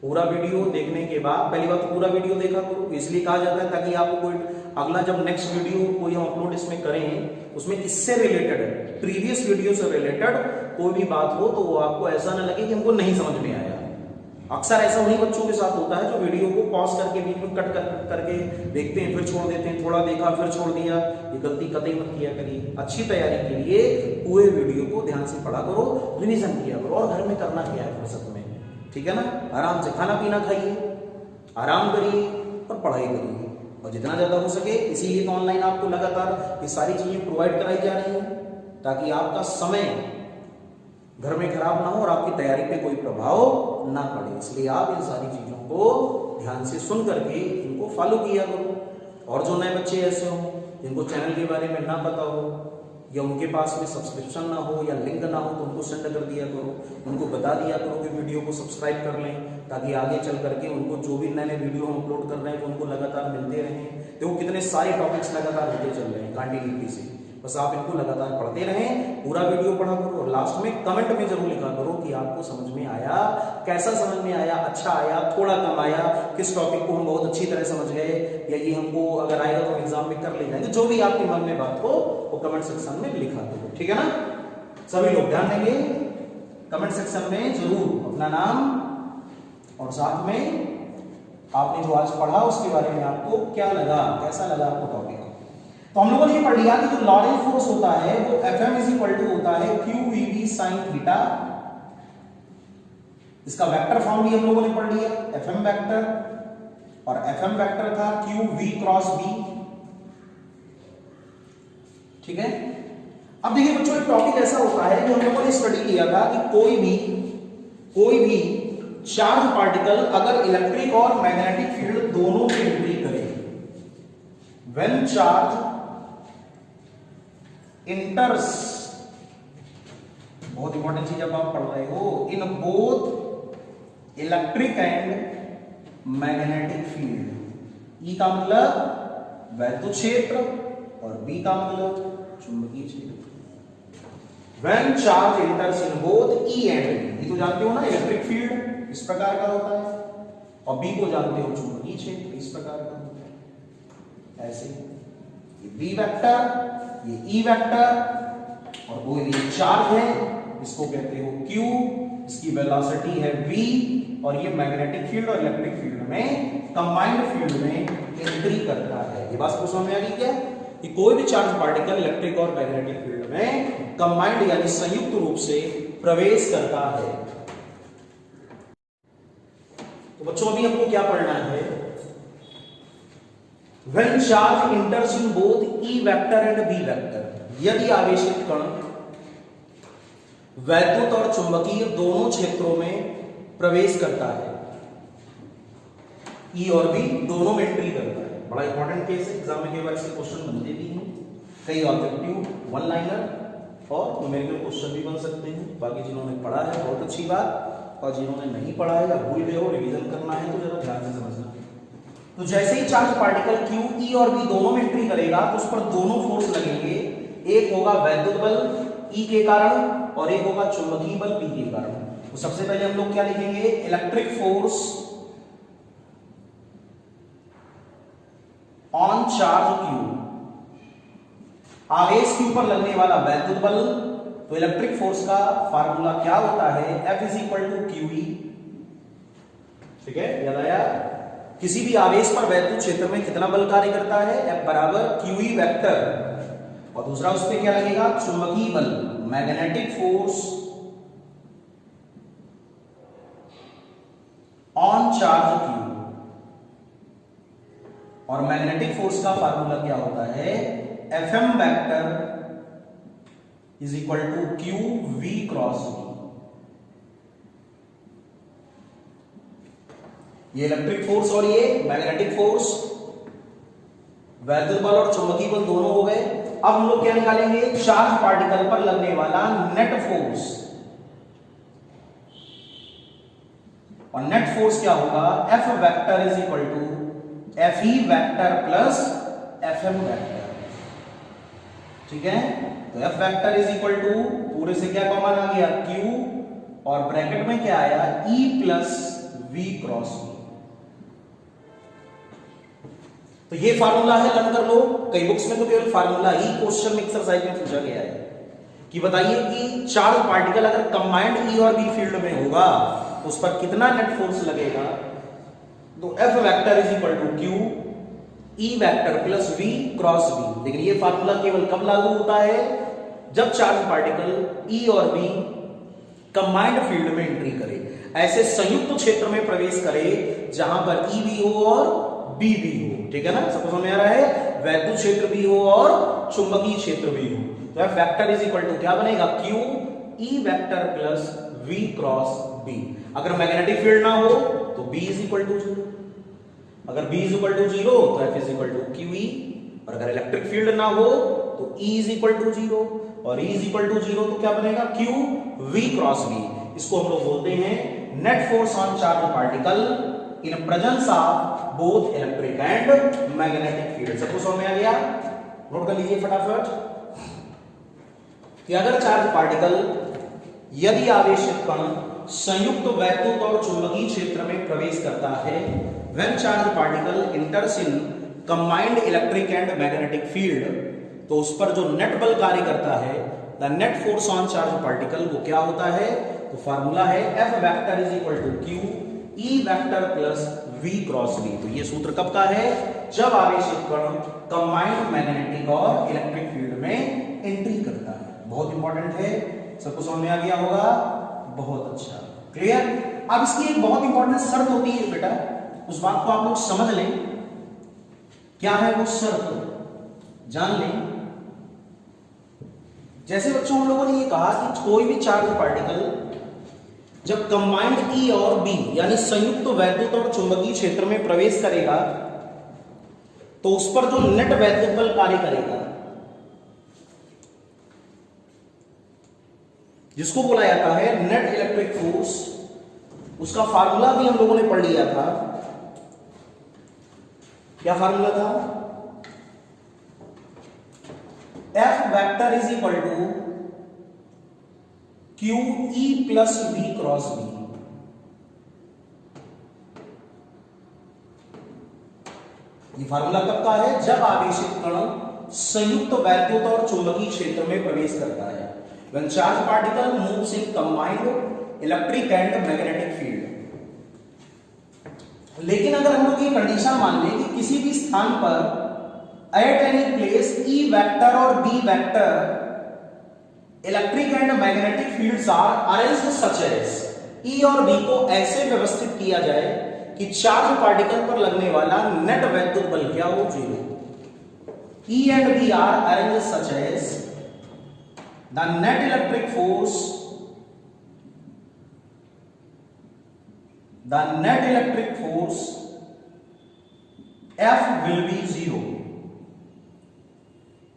S1: पूरा वीडियो देखने के बाद, पहली बात तो पूरा वीडियो देखा करो, इसलिए कहा जाता है ताकि आपको कोई अगला जब नेक्स्ट वीडियो कोई हम अपलोड इसमें करें, उसमें इससे रिलेटेड, प्रीवियस वीडियो से रिलेटेड कोई भी बात हो तो वो आपको ऐसा ना लगे कि हमको नहीं समझ में आया। अक्सर ऐसा उन्हीं बच्चों के साथ होता है जो वीडियो को पॉज करके बीच में कट करके देखते हैं, फिर छोड़ देते हैं, थोड़ा देखा फिर छोड़ दिया। ये गलती कतई मत किया करिए। अच्छी तैयारी के लिए पूरे वीडियो को ध्यान से पढ़ा करो, रिवीजन किया करो। और घर में करना क्या है फुर्सत में, ठीक है ना? आराम से खाना पीना खाइए, आराम करिए और पढ़ाई करिए, और जितना ज्यादा हो सके। इसीलिए तो ऑनलाइन आपको लगातार ये सारी चीजें प्रोवाइड कराई जा रही है, ताकि आपका समय घर में खराब ना हो और आपकी तैयारी पे कोई प्रभाव ना पड़े। इसलिए आप इन सारी चीजों को ध्यान से सुन करके इनको फॉलो किया करो। और जो नए बच्चे ऐसे हो जिनको चैनल के बारे में ना पता हो, या उनके पास में सब्सक्रिप्शन ना हो या लिंक ना हो, तो उनको सेंड कर दिया करो, उनको बता दिया करो कि वीडियो को सब्सक्राइब कर लें, ताकि आगे चल करके उनको जो भी नए नए वीडियो हम अपलोड कर रहे हैं तो उनको लगातार मिलते रहें। देखो कितने सारे टॉपिक्स लगातार होते चल रहे हैं कांटिन्यूटी से। बस आप इनको लगातार पढ़ते रहें, पूरा वीडियो पढ़ा करो, और लास्ट में कमेंट में जरूर लिखा करो कि आपको समझ में आया, कैसा समझ में आया, अच्छा आया, थोड़ा कम आया, किस टॉपिक को हम बहुत अच्छी तरह समझ गए, या ये हमको अगर आएगा तो एग्जाम में कर ले जाएंगे। जो भी आपके मन में बात हो वो कमेंट सेक्शन में लिखा करो, ठीक है ना? सभी लोग ध्यान देंगे, कमेंट सेक्शन में जरूर अपना नाम और साथ में आपने जो आज पढ़ा उसके बारे में आपको क्या लगा, कैसा लगा आपको टॉपिक। तो हम लोगों ने ये पढ़ लिया कि जो लॉरेंट फोर्स होता है वो Fm इज इक्वल टू होता है QVB sin थीटा। इसका वेक्टर फॉर्म भी हम लोगों ने पढ़ लिया, Fm वेक्टर, और Fm वेक्टर था QV क्रॉस B, ठीक है? अब देखिए बच्चों, एक टॉपिक ऐसा होता है जो हम लोगों ने स्टडी किया था कि कोई भी चार्ज पार्टिकल अगर इलेक्ट्रिक और मैग्नेटिक फील्ड दोनों में एंट्री करे, व्हेन चार्ज इंटर्स, बहुत इंपॉर्टेंट चीज अब आप पढ़ रहे हो, in both electric and magnetic field. E का मतलब वैद्युत क्षेत्र और बी का मतलब चुंबकीय क्षेत्र। When charge enters in both E and B, ये तो जानते हो ना, इलेक्ट्रिक फील्ड इस प्रकार का होता है, और बी को जानते हो चुंबकीय क्षेत्र इस प्रकार का होता है। ऐसे ये बी वेक्टर, ये ई वेक्टर, और कोई भी चार्ज है इसको कहते हो Q, इसकी वेलोसिटी है V, और ये मैग्नेटिक फील्ड और इलेक्ट्रिक फील्ड में कंबाइंड फील्ड में एंट्री करता है। ये बात को समझ में आ गई क्या? कि कोई भी चार्ज पार्टिकल इलेक्ट्रिक और मैग्नेटिक फील्ड में कंबाइंड यानी संयुक्त रूप से प्रवेश करता है। तो बच्चों अभी हमको क्या पढ़ना है? When charge enters in both E vector and B vector, यदि आवेशित कण वैद्युत और चुंबकीय दोनों क्षेत्रों में प्रवेश करता है, E और B दोनों में एंट्री करता है। बड़ा इंपॉर्टेंट केस है, एग्जाम में कई बार इसके क्वेश्चन बनते भी हैं, कई ऑब्जेक्टिव, वन लाइनर और न्यूमेरिकल क्वेश्चन भी बन सकते हैं। बाकी जिन्होंने पढ़ा है बहुत अच्छी बात, और जिन्होंने नहीं पढ़ा है या भूल गए हो, रिवीजन करना है तो जरा ध्यान से समझना। तो जैसे ही चार्ज पार्टिकल Q, E और B दोनों में एंट्री करेगा तो उस पर दोनों फोर्स लगेंगे। एक होगा वैद्युत बल E के कारण और एक होगा चुंबकीय बल B के कारण। तो सबसे पहले हम लोग क्या लिखेंगे? Electric force on charge Q, आवेश Q पर लगने वाला वैद्युत बल। तो इलेक्ट्रिक फोर्स का फार्मूला क्या होता है? F is equal to QE, ठीक है? याद आया? किसी भी आवेश पर वैद्युत क्षेत्र में कितना बल कार्य करता है? F बराबर QE वेक्टर, और दूसरा उस पर क्या लगेगा? चुंबकीय बल, magnetic force on charge Q, और मैग्नेटिक फोर्स का फार्मूला क्या होता है? Fm vector is equal to QV cross B। ये इलेक्ट्रिक फोर्स और ये मैग्नेटिक फोर्स, वैद्युत बल और चुंबकीय बल दोनों हो गए। अब हम लोग क्या निकालेंगे, चार्ज पार्टिकल पर लगने वाला नेट फोर्स। और नेट फोर्स क्या होगा, F vector is equal to Fe vector plus Fm vector. ठीक है, तो F vector is equal to पूरे से क्या कॉमन आ गया, Q, और ब्रैकेट में क्या आया, E plus V cross V। तो ये फार्मूला है, लर्न कर लो। कई बुक्स में तो केवल फार्मूला ही क्वेश्चन में एक्सरसाइज में पूछा गया है कि बताइए कि चार्ज पार्टिकल अगर कंबाइंड E और B फील्ड में होगा तो उस पर कितना नेट फोर्स लगेगा। तो F vector is equal to Q E vector plus V cross V। लेकिन ये फार्मूला केवल कब लागू होता है, जब चार्ज पार्टिकल E और B कंबाइंड फील्ड में एंट्री करे, ऐसे संयुक्त क्षेत्र में प्रवेश करे जहां पर E भी हो और B भी हो। ठीक है ना, सबको समझ में आ रहा है, वैद्युत क्षेत्र भी हो और चुंबकीय क्षेत्र भी हो। तो F vector is equal to क्या बनेगा, Q E vector plus V cross B। अगर मैग्नेटिक फील्ड ना हो तो B इज इक्वल टू 0, अगर B इज इक्वल टू 0 तो F is equal to QE, और अगर इलेक्ट्रिक फील्ड ना हो तो E इज इक्वल टू 0, और E इज इक्वल टू 0 तो क्या बनेगा, Q V क्रॉस V। इसको हम लोग बोलते हैं net force on charge particle in presence of both electric and magnetic field. सबको समझ में आ गया, नोट कर लीजिए फटाफट कि अगर चार्ज पार्टिकल यदि आवेशित कण संयुक्त वैद्युत और चुंबकीय क्षेत्र में प्रवेश करता है, when charge particle enters in combined electric and magnetic field, तो उस पर जो नेट बल कार्य करता है, the net force on charge particle, वो क्या होता है, तो फार्मूला है F vector is equal to Q E vector plus V cross V। तो ये सूत्र कब का है, जब आवेशित कण कंबाइंड मैग्नेटिक और इलेक्ट्रिक फील्ड में एंट्री करता है। बहुत इंपॉर्टेंट है, सबको समझ में आ गया होगा, बहुत अच्छा, क्लियर। अब इसकी एक बहुत इंपॉर्टेंट शर्त होती है बेटा, उस बात को आप लोग समझ लें, क्या है वो शर्त, जान लें। जैसे बच्चों हम लोगों ने ये कहा कि कोई भी चार्ज पार्टिकल जब कंबाइंड E और B यानी संयुक्त वैद्युत और चुंबकीय क्षेत्र में प्रवेश करेगा तो उस पर जो नेट वैद्युत बल कार्य करेगा, जिसको बोला जाता है नेट इलेक्ट्रिक फोर्स, उसका फार्मूला भी हम लोगों ने पढ़ लिया था। क्या फार्मूला था, F vector is equal to Q E plus V cross V। ये फार्मूला कब का है, जब आवेशित कण संयुक्त वैद्युत और चुंबकीय क्षेत्र में प्रवेश करता है, when charge particle moves in combined electric and magnetic field। लेकिन अगर हम लोग ये कंडीशन मान लें कि किसी भी स्थान पर at any place E vector और B vector electric and magnetic fields are arranged such as, E और B को ऐसे व्यवस्थित किया जाए कि चार्ज पार्टिकल पर लगने वाला नेट वैद्युत बल क्या हो, 0। E and B are arranged such as the net electric force, F will be 0।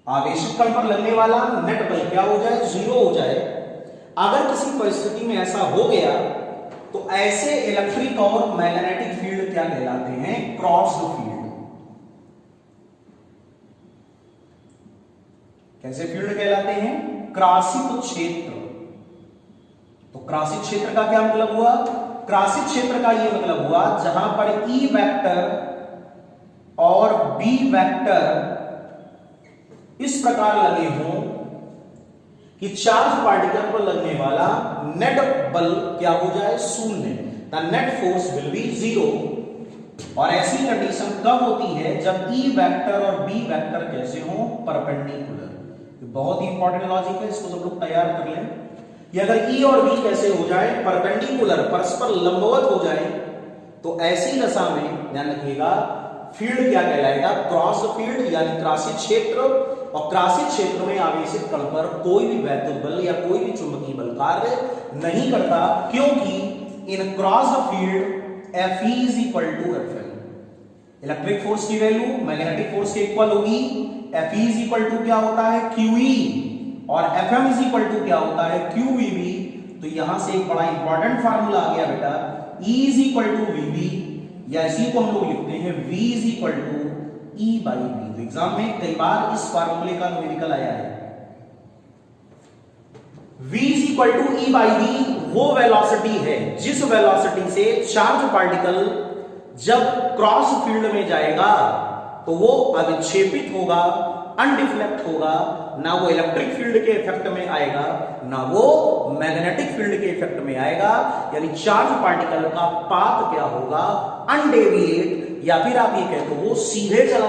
S1: आवेशित कण पर लगने वाला नेट बल क्या हो जाए, 0 हो जाए। अगर किसी परिस्थिति में ऐसा हो गया तो ऐसे इलेक्ट्रिक और मैग्नेटिक फील्ड क्या कहलाते हैं, क्रॉस्ड फील्ड। कैसे फील्ड कहलाते हैं, क्रासित क्षेत्र। तो क्रासित क्षेत्र का क्या मतलब हुआ, क्रासित क्षेत्र का ये मतलब हुआ जहां पर E वेक्टर और B वेक्टर इस प्रकार लगे हों कि चार्ज पार्टिकल पर लगने वाला नेट बल क्या हो जाए, 0। The net force will B 0। और ऐसी कंडीशन कब होती है, जब E वेक्टर और B वेक्टर कैसे हों, परपेंडिकुलर। बहुत ही इंपॉर्टेंट लॉजिक है, इसको सब लोग तैयार कर लें कि अगर E और B कैसे हो जाए, परपेंडिकुलर, परस्पर लंबवत हो जाए, तो ऐसी दशा में ध्यान रखिएगा फील्ड क्या कहलाएगा, क्रॉस फील्ड यानी क्रासित क्षेत्र। और क्रासित क्षेत्र में आवेशित कण पर कोई भी वैद्युत बल या कोई भी चुंबकीय बल कार्य नहीं करता, क्योंकि in crossed field Fe is equal to Fm। Electric force की वैल्यू मैग्नेटिक फोर्स के इक्वल होगी। Fe इज इक्वल टू क्या होता है QE और Fm इज इक्वल टू क्या होता है QVB। तो यहां से एक बड़ा इंपॉर्टेंट फार्मूला आ गया बेटा, E is equal to VB, या इसी को हम लोग लिखते हैं V is equal to E by B। तो एग्जाम में कई बार इस फार्मूले का न्यूमेरिकल आया है। V is equal to E by B वो वेलोसिटी है जिस वेलोसिटी से चार्ज पार्टिकल जब क्रॉस फील्ड में जाएगा तो वो अविक्षेपित होगा, अनडिफ्लेक्ट होगा, ना वो इलेक्ट्रिक फील्ड के इफेक्ट में आएगा ना वो मैग्नेटिक फील्ड के इफेक्ट में आएगा। यानी चार्ज पार्टिकल का पाथ क्या होगा, अनडेविएट, या फिर आप ये कहते हो वो सीधे चला